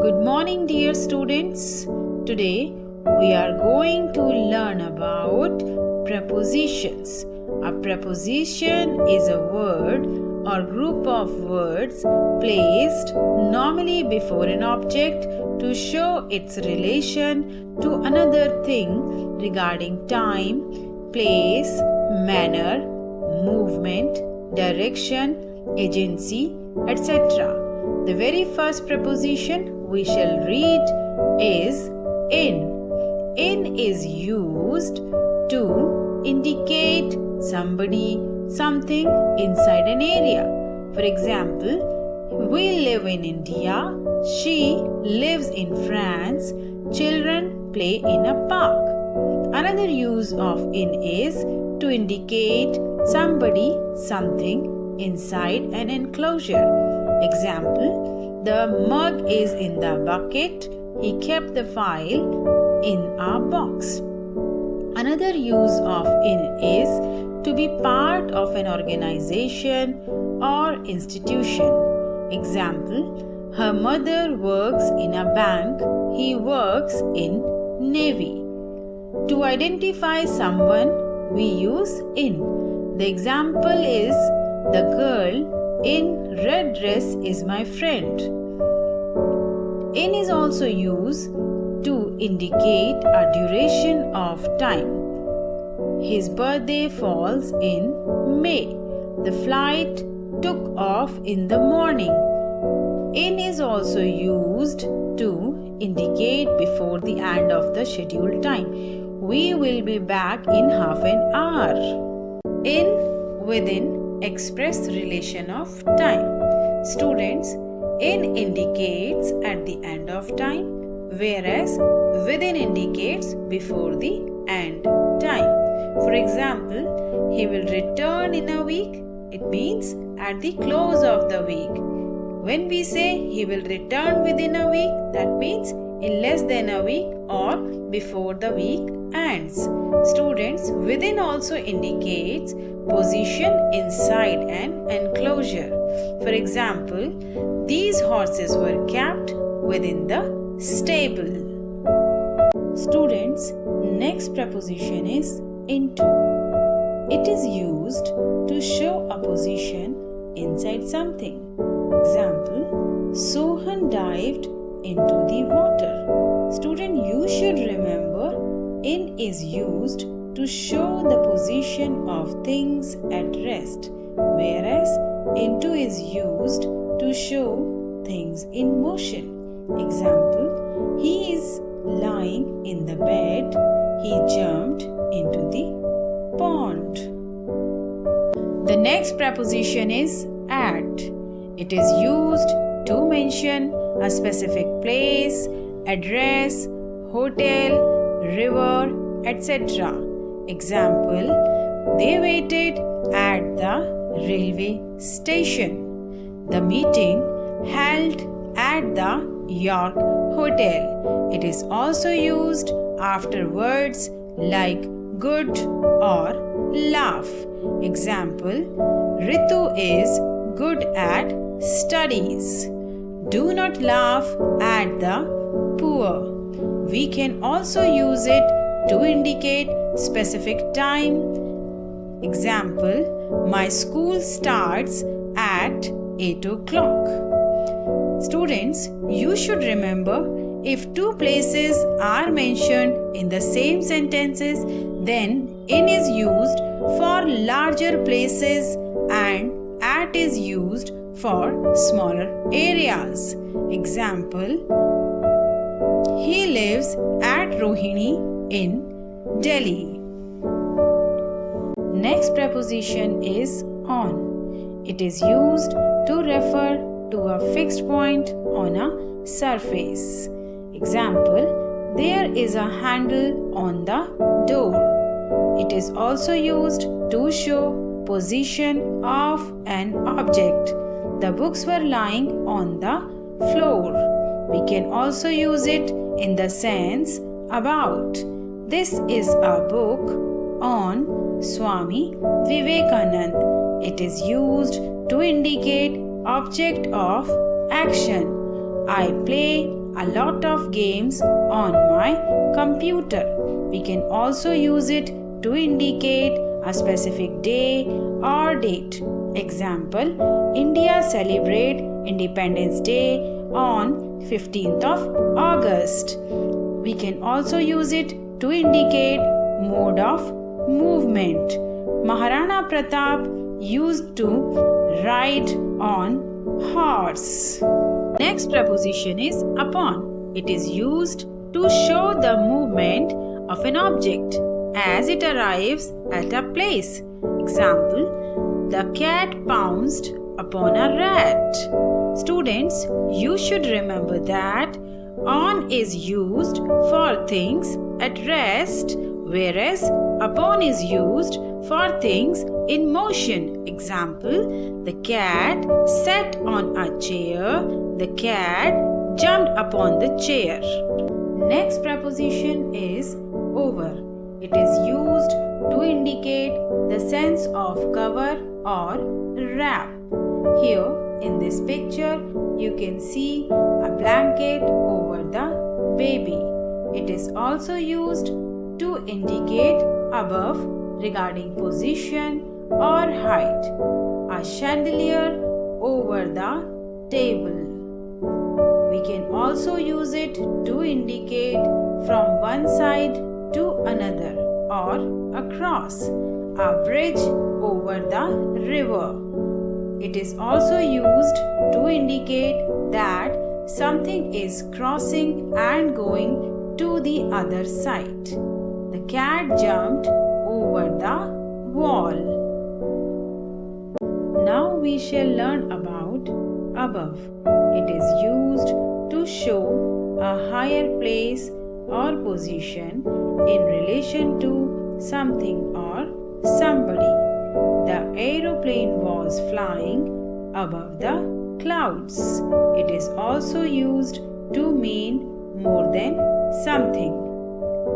Good morning, dear students. Today we are going to learn about prepositions. A preposition is a word or group of words placed normally before an object to show its relation to another thing regarding time, place, manner, movement, direction, agency, etc. The very first preposition we shall read is in. In is used to indicate somebody, something inside an area. For example, we live in India, she lives in France, children play in a park. Another use of in is to indicate somebody, something inside an enclosure. Example, the mug is in the bucket, he kept the file in a box. Another use of in is to be part of an organization or institution. Example, her mother works in a bank, he works in Navy. To identify someone, we use in. The example is, the girl in red dress is my friend. In is also used to indicate a duration of time. His birthday falls in May. The flight took off in the morning. In is also used to indicate before the end of the scheduled time. We will be back in half an hour. In, within, express relation of time. Students, in indicates at the end of time, whereas within indicates before the end time. For example, he will return in a week, it means at the close of the week. When we say he will return within a week, that means in less than a week or before the week ends. Students, within also indicates position inside an enclosure. For example, these horses were kept within the stable. Students, next preposition is into. It is used to show a position inside something. Example, Sohan dived into the water. Student, you should remember in is used to show the position of things at rest, whereas into is used to show things in motion. Example, he is lying in the bed, he jumped into the pond. The next preposition is at. It is used to mention a specific place, address, hotel, river, etc. Example, they waited at the railway station. The meeting held at the York Hotel. It is also used after words like good or laugh. Example, Ritu is good at studies. Do not laugh at the poor. We can also use it to indicate specific time. Example, my school starts at 8 o'clock. Students, you should remember, if two places are mentioned in the same sentences, then in is used for larger places and at is used for smaller areas. Example, he lives at Rohini in Delhi. Next preposition is on. It is used to refer to a fixed point on a surface. Example, there is a handle on the door. It is also used to show position of an object. The books were lying on the floor. We can also use it in the sense about. This is a book on Swami Vivekanand. It is used to indicate object of action. I play a lot of games on my computer. We can also use it to indicate a specific day or date. Example, India celebrate Independence Day on 15th of August. We can also use it to indicate mode of movement. Maharana Pratap used to ride on horse. Next preposition is upon. It is used to show the movement of an object as it arrives at a place. Example, the cat pounced upon a rat. Students, you should remember that on is used for things at rest, whereas upon is used for things in motion. Example, the cat sat on a chair. The cat jumped upon the chair. Next preposition is over. It is used to indicate the sense of cover or wrap. Here in this picture, you can see a blanket over the baby. It is also used to indicate above regarding position or height. A chandelier over the table. We can also use it to indicate from one side to another or across. A bridge over the river. It is also used to indicate that something is crossing and going to the other side. The cat jumped over the wall. Now we shall learn about above. It is used to show a higher place or position in relation to something or somebody. The aeroplane was flying above the clouds. It is also used to mean more than something.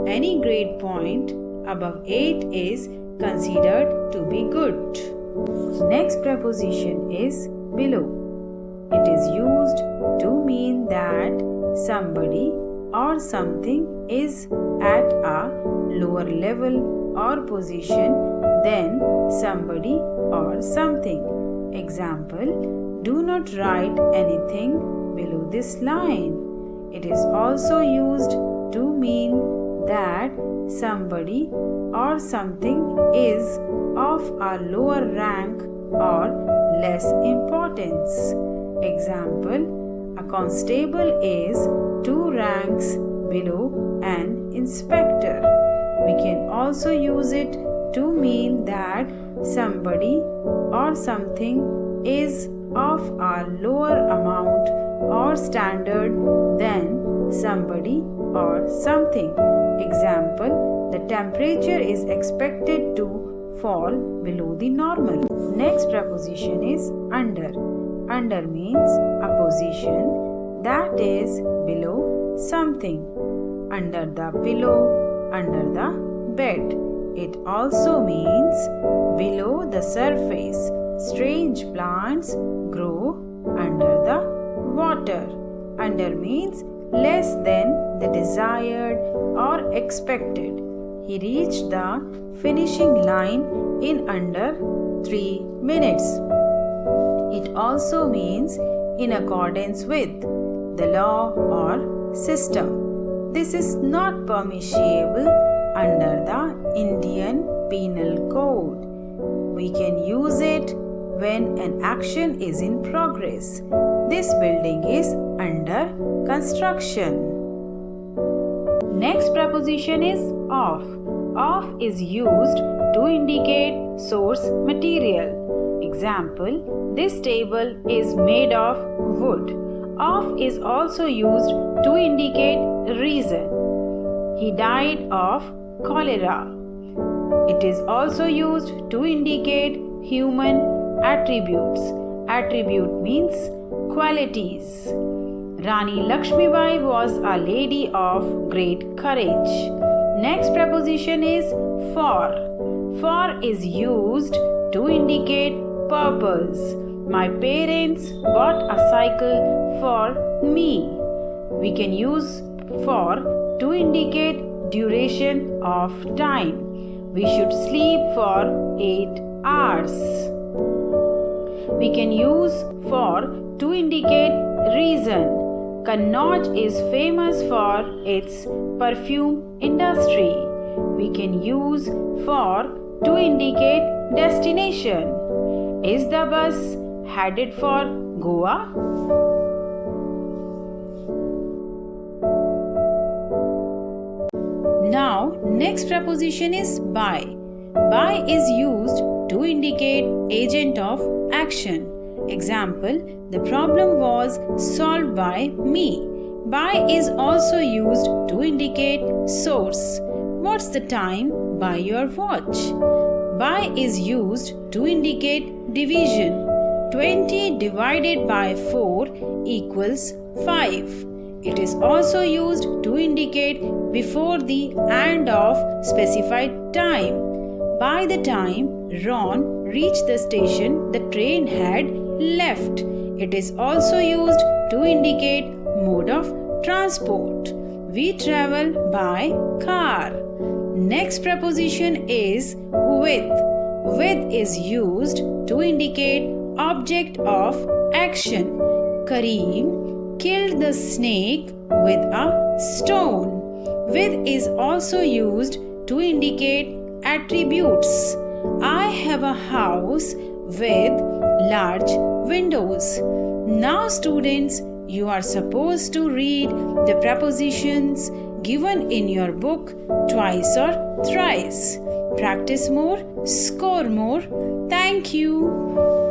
Any grade point above 8 is considered to be good. Next preposition is below. It is used to mean that somebody or something is at a lower level or position than somebody or something. Example, do not write anything below this line. It is also used to mean that somebody or something is of a lower rank or less importance. Example, a constable is 2 ranks below an inspector. We can also use it to mean that somebody or something is of a lower amount or standard than somebody or something. Example, the temperature is expected to fall below the normal. Next preposition is under. Under means a position that is below something. Under the pillow, under the bed. It also means below the surface. Strange plants grow under the water. Under means less than the desired or expected. He reached the finishing line in under 3 minutes. It also means in accordance with the law or system. This is not permissible under the Indian Penal Code. We can use it when an action is in progress. This building is under construction. Next preposition is of. Of is used to indicate source material. Example, this table is made of wood. Of is also used to indicate reason. He died of cholera. It is also used to indicate human attributes. Attribute means qualities. Rani Lakshmibai was a lady of great courage. Next preposition is for. For is used to indicate purpose. My parents bought a cycle for me. we can use for to indicate duration of time. We should sleep for 8 hours. We can use for to indicate reason. Kannauj is famous for its perfume industry. We can use for to indicate destination. Is the bus headed for Goa? Now, next preposition is by. By is used to indicate agent of action. Example, the problem was solved by me. By is also used to indicate source. What's the time by your watch? By is used to indicate division. 20 divided by 4 equals 5. It is also used to indicate before the end of specified time. By the time Ron reached the station, the train had left. It is also used to indicate mode of transport. We travel by car. Next preposition is with. With is used to indicate object of action. Kareem killed the snake with a stone. With is also used to indicate attributes. I have a house with large windows. Now, students, you are supposed to read the prepositions given in your book twice or thrice. Practice more, score more. Thank you.